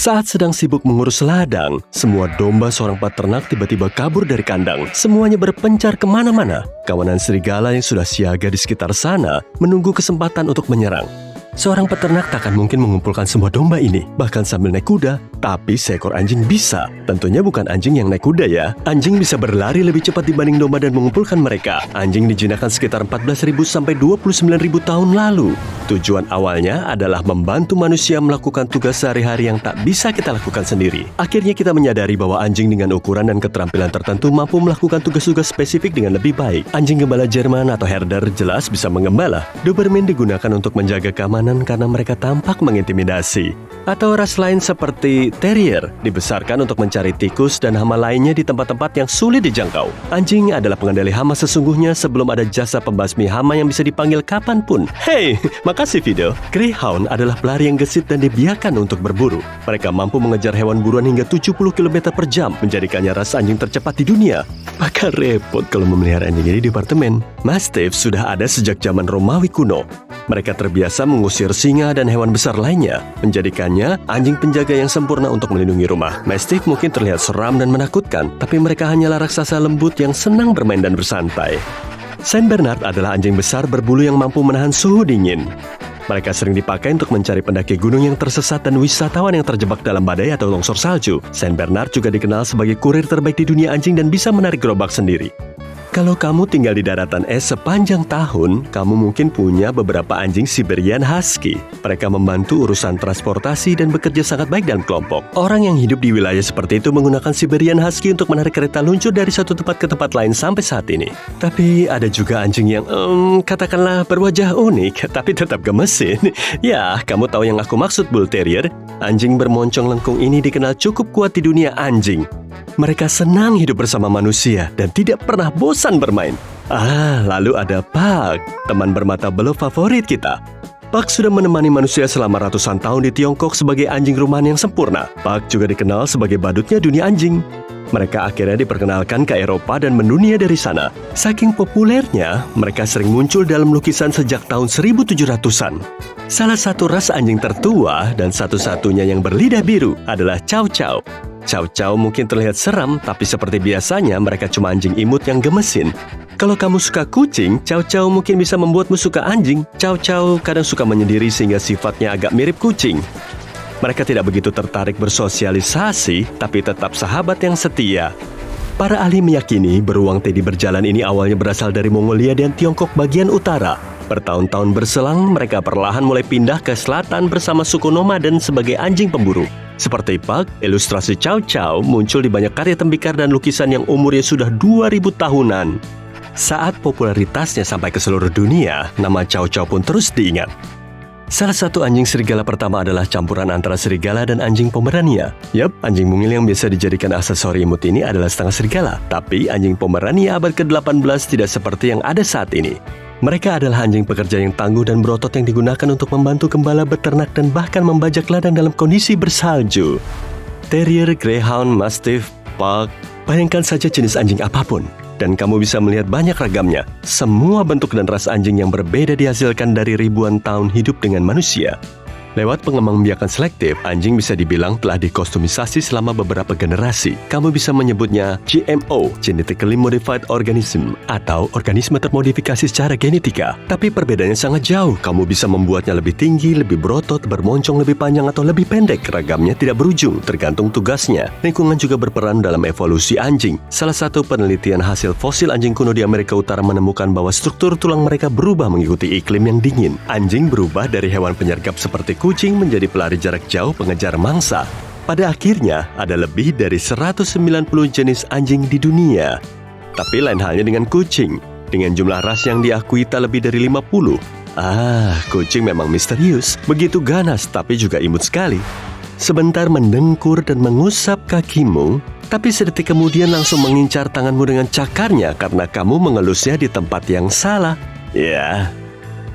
Saat sedang sibuk mengurus ladang, semua domba seorang peternak tiba-tiba kabur dari kandang. Semuanya berpencar kemana-mana. Kawanan serigala yang sudah siaga di sekitar sana menunggu kesempatan untuk menyerang. Seorang peternak takkan mungkin mengumpulkan semua domba ini, bahkan sambil naik kuda. Tapi seekor anjing bisa. Tentunya bukan anjing yang naik kuda ya. Anjing bisa berlari lebih cepat dibanding domba dan mengumpulkan mereka. Anjing dijinakan sekitar 14.000 sampai 29.000 tahun lalu. Tujuan awalnya adalah membantu manusia melakukan tugas sehari-hari yang tak bisa kita lakukan sendiri. Akhirnya kita menyadari bahwa anjing dengan ukuran dan keterampilan tertentu mampu melakukan tugas-tugas spesifik dengan lebih baik. Anjing gembala Jerman atau herder jelas bisa mengembala. Doberman digunakan untuk menjaga keamanan karena mereka tampak mengintimidasi. Atau ras lain seperti terrier dibesarkan untuk mencari tikus dan hama lainnya di tempat-tempat yang sulit dijangkau. Anjing adalah pengendali hama sesungguhnya sebelum ada jasa pembasmi hama yang bisa dipanggil kapanpun. Hey, makasih video. Greyhound adalah pelari yang gesit dan dibiarkan untuk berburu. Mereka mampu mengejar hewan buruan hingga 70 km per jam, menjadikannya ras anjing tercepat di dunia. Maka repot kalau memelihara anjing ini di apartemen. Mastiff sudah ada sejak zaman Romawi kuno. Mereka terbiasa mengusir singa dan hewan besar lainnya, menjadikannya anjing penjaga yang sempurna untuk melindungi rumah. Mastiff mungkin terlihat seram dan menakutkan, tapi mereka hanyalah raksasa lembut yang senang bermain dan bersantai. Saint Bernard adalah anjing besar berbulu yang mampu menahan suhu dingin. Mereka sering dipakai untuk mencari pendaki gunung yang tersesat dan wisatawan yang terjebak dalam badai atau longsor salju. Saint Bernard juga dikenal sebagai kurir terbaik di dunia anjing dan bisa menarik gerobak sendiri. Kalau kamu tinggal di daratan es sepanjang tahun, kamu mungkin punya beberapa anjing Siberian Husky. Mereka membantu urusan transportasi dan bekerja sangat baik dalam kelompok. Orang yang hidup di wilayah seperti itu menggunakan Siberian Husky untuk menarik kereta luncur dari satu tempat ke tempat lain sampai saat ini. Tapi ada juga anjing yang, katakanlah berwajah unik, tapi tetap gemesin. Ya, kamu tahu yang aku maksud, Bull Terrier. Anjing bermoncong lengkung ini dikenal cukup kuat di dunia anjing. Mereka senang hidup bersama manusia dan tidak pernah bosan bermain. Lalu ada Pug, teman bermata belok favorit kita. Pug sudah menemani manusia selama ratusan tahun di Tiongkok sebagai anjing rumahan yang sempurna. Pug juga dikenal sebagai badutnya dunia anjing. Mereka akhirnya diperkenalkan ke Eropa dan mendunia dari sana. Saking populernya, mereka sering muncul dalam lukisan sejak tahun 1700-an. Salah satu ras anjing tertua dan satu-satunya yang berlidah biru adalah Chow Chow. Chow Chow mungkin terlihat seram, tapi seperti biasanya mereka cuma anjing imut yang gemesin. Kalau kamu suka kucing, Chow Chow mungkin bisa membuatmu suka anjing. Chow Chow kadang suka menyendiri sehingga sifatnya agak mirip kucing. Mereka tidak begitu tertarik bersosialisasi, tapi tetap sahabat yang setia. Para ahli meyakini beruang teddy berjalan ini awalnya berasal dari Mongolia dan Tiongkok bagian utara. Bertahun-tahun berselang, mereka perlahan mulai pindah ke selatan bersama suku nomaden sebagai anjing pemburu. Seperti Pug, ilustrasi Chow Chow muncul di banyak karya tembikar dan lukisan yang umurnya sudah 2000 tahunan. Saat popularitasnya sampai ke seluruh dunia, nama Chow Chow pun terus diingat. Salah satu anjing serigala pertama adalah campuran antara serigala dan anjing Pomerania. Yap, anjing mungil yang biasa dijadikan aksesori imut ini adalah setengah serigala. Tapi anjing Pomerania abad ke-18 tidak seperti yang ada saat ini. Mereka adalah anjing pekerja yang tangguh dan berotot yang digunakan untuk membantu gembala beternak dan bahkan membajak ladang dalam kondisi bersalju. Terrier, Greyhound, Mastiff, Pug, bayangkan saja jenis anjing apapun. Dan kamu bisa melihat banyak ragamnya. Semua bentuk dan ras anjing yang berbeda dihasilkan dari ribuan tahun hidup dengan manusia. Lewat pengembangbiakan selektif, anjing bisa dibilang telah dikostumisasi selama beberapa generasi. Kamu bisa menyebutnya GMO, Genetically Modified Organism, atau organisme termodifikasi secara genetika. Tapi perbedaannya sangat jauh. Kamu bisa membuatnya lebih tinggi, lebih berotot, bermoncong lebih panjang, atau lebih pendek. Ragamnya tidak berujung, tergantung tugasnya. Lingkungan juga berperan dalam evolusi anjing. Salah satu penelitian hasil fosil anjing kuno di Amerika Utara menemukan bahwa struktur tulang mereka berubah mengikuti iklim yang dingin. Anjing berubah dari hewan penyergap seperti kucing menjadi pelari jarak jauh pengejar mangsa. Pada akhirnya, ada lebih dari 190 jenis anjing di dunia. Tapi lain halnya dengan kucing. Dengan jumlah ras yang diakui tak lebih dari 50. Kucing memang misterius. Begitu ganas, tapi juga imut sekali. Sebentar mendengkur dan mengusap kakimu, tapi sedetik kemudian langsung mengincar tanganmu dengan cakarnya karena kamu mengelusnya di tempat yang salah. Ya,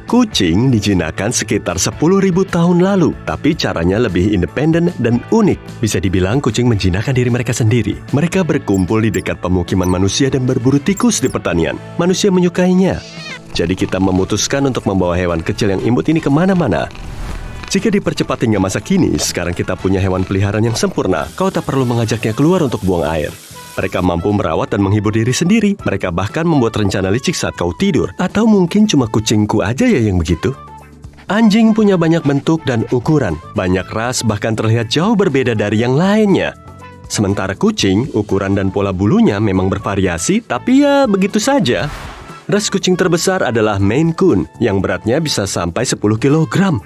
kucing dijinakkan sekitar 10.000 tahun lalu, tapi caranya lebih independen dan unik. Bisa dibilang kucing menjinakkan diri mereka sendiri. Mereka berkumpul di dekat pemukiman manusia dan berburu tikus di pertanian. Manusia menyukainya. Jadi kita memutuskan untuk membawa hewan kecil yang imut ini kemana-mana. Jika dipercepat hingga masa kini, sekarang kita punya hewan peliharaan yang sempurna. Kau tak perlu mengajaknya keluar untuk buang air. Mereka mampu merawat dan menghibur diri sendiri. Mereka bahkan membuat rencana licik saat kau tidur. Atau mungkin cuma kucingku aja ya yang begitu? Anjing punya banyak bentuk dan ukuran. Banyak ras bahkan terlihat jauh berbeda dari yang lainnya. Sementara kucing, ukuran dan pola bulunya memang bervariasi, tapi ya begitu saja. Ras kucing terbesar adalah Maine Coon, yang beratnya bisa sampai 10 kg.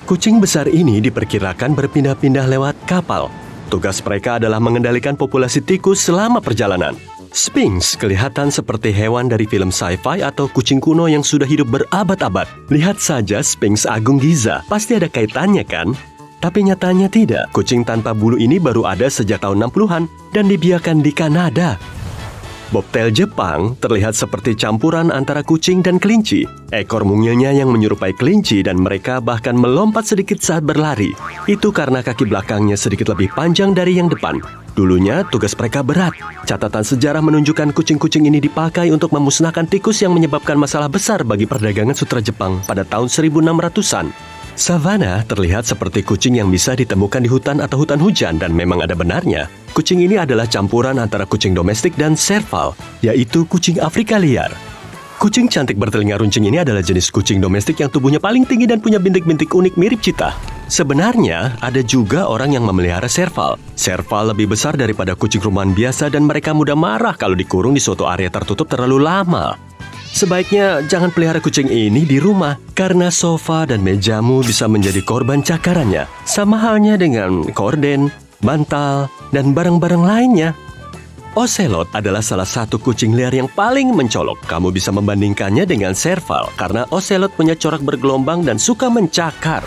Kucing besar ini diperkirakan berpindah-pindah lewat kapal. Tugas mereka adalah mengendalikan populasi tikus selama perjalanan. Sphinx kelihatan seperti hewan dari film sci-fi atau kucing kuno yang sudah hidup berabad-abad. Lihat saja Sphinx Agung Giza, pasti ada kaitannya kan? Tapi nyatanya tidak. Kucing tanpa bulu ini baru ada sejak tahun 60-an dan dibiarkan di Kanada. Bobtail Jepang terlihat seperti campuran antara kucing dan kelinci. Ekor mungilnya yang menyerupai kelinci dan mereka bahkan melompat sedikit saat berlari. Itu karena kaki belakangnya sedikit lebih panjang dari yang depan. Dulunya tugas mereka berat. Catatan sejarah menunjukkan kucing-kucing ini dipakai untuk memusnahkan tikus yang menyebabkan masalah besar bagi perdagangan sutra Jepang pada tahun 1600-an. Savana terlihat seperti kucing yang bisa ditemukan di hutan atau hutan hujan dan memang ada benarnya. Kucing ini adalah campuran antara kucing domestik dan serval, yaitu kucing Afrika liar. Kucing cantik bertelinga runcing ini adalah jenis kucing domestik yang tubuhnya paling tinggi dan punya bintik-bintik unik mirip cheetah. Sebenarnya, ada juga orang yang memelihara serval. Serval lebih besar daripada kucing rumahan biasa dan mereka mudah marah kalau dikurung di suatu area tertutup terlalu lama. Sebaiknya jangan pelihara kucing ini di rumah, karena sofa dan mejamu bisa menjadi korban cakarannya. Sama halnya dengan korden, bantal, dan barang-barang lainnya. Ocelot adalah salah satu kucing liar yang paling mencolok. Kamu bisa membandingkannya dengan serval, karena ocelot punya corak bergelombang dan suka mencakar.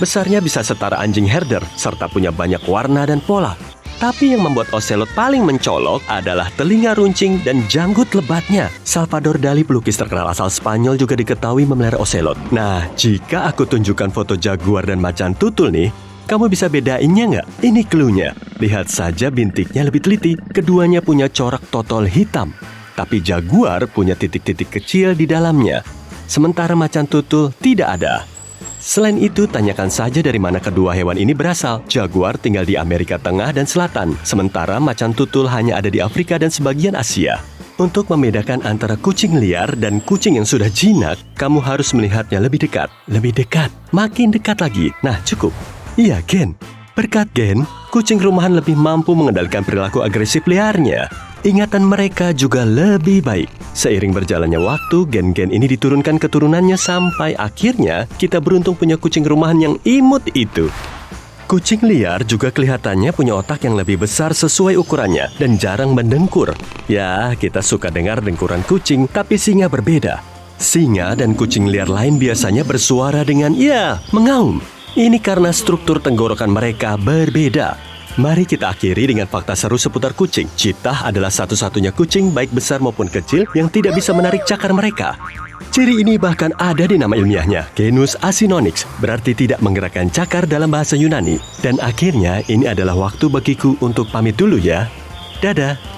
Besarnya bisa setara anjing herder, serta punya banyak warna dan pola. Tapi yang membuat ocelot paling mencolok adalah telinga runcing dan janggut lebatnya. Salvador Dali, pelukis terkenal asal Spanyol, juga diketahui memelihara ocelot. Nah, jika aku tunjukkan foto jaguar dan macan tutul nih, kamu bisa bedainnya nggak? Ini cluenya. Lihat saja bintiknya lebih teliti. Keduanya punya corak totol hitam. Tapi jaguar punya titik-titik kecil di dalamnya. Sementara macan tutul tidak ada. Selain itu, tanyakan saja dari mana kedua hewan ini berasal. Jaguar tinggal di Amerika Tengah dan Selatan, sementara macan tutul hanya ada di Afrika dan sebagian Asia. Untuk membedakan antara kucing liar dan kucing yang sudah jinak, kamu harus melihatnya lebih dekat. Lebih dekat, makin dekat lagi. Nah, cukup. Iya, gen. Berkat gen, kucing rumahan lebih mampu mengendalikan perilaku agresif liarnya. Ingatan mereka juga lebih baik. Seiring berjalannya waktu, gen-gen ini diturunkan keturunannya sampai akhirnya kita beruntung punya kucing rumahan yang imut itu. Kucing liar juga kelihatannya punya otak yang lebih besar sesuai ukurannya dan jarang mendengkur. Ya, kita suka dengar dengkuran kucing, tapi singa berbeda. Singa dan kucing liar lain biasanya bersuara dengan mengaum. Ini karena struktur tenggorokan mereka berbeda. Mari kita akhiri dengan fakta seru seputar kucing. Cheetah adalah satu-satunya kucing baik besar maupun kecil yang tidak bisa menarik cakar mereka. Ciri ini bahkan ada di nama ilmiahnya, genus Acinonyx, berarti tidak menggerakkan cakar dalam bahasa Yunani. Dan akhirnya ini adalah waktu bagiku untuk pamit dulu ya. Dadah!